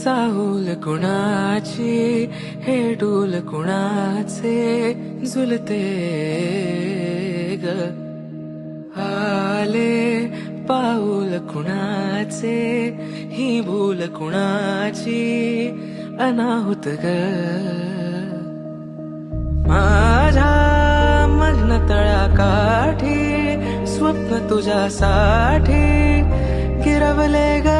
चाहूल कुणाची हे डूल कुणाचे झुलते ग आले पाऊल कुणाचे ही भूल कुणाची अनाहुत ग माझ्या मग्न तळाकाठी स्वप्न तुझ्यासाठी गिरवले ग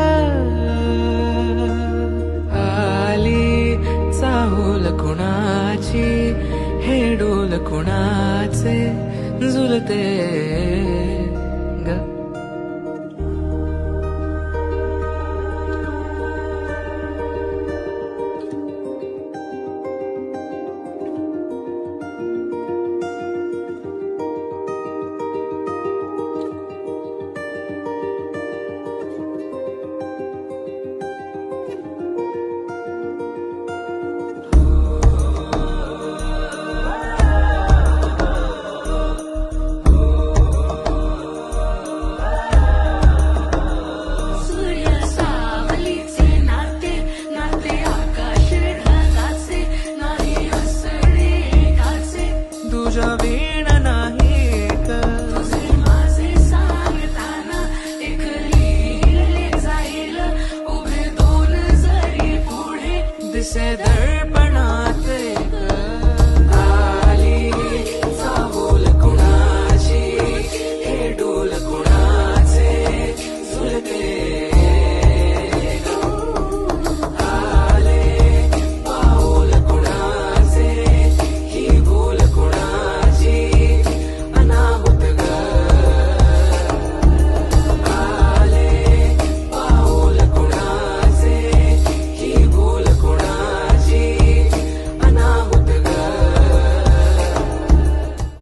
आली चाहूल कुणाची हे डोल कुणाचे झुलते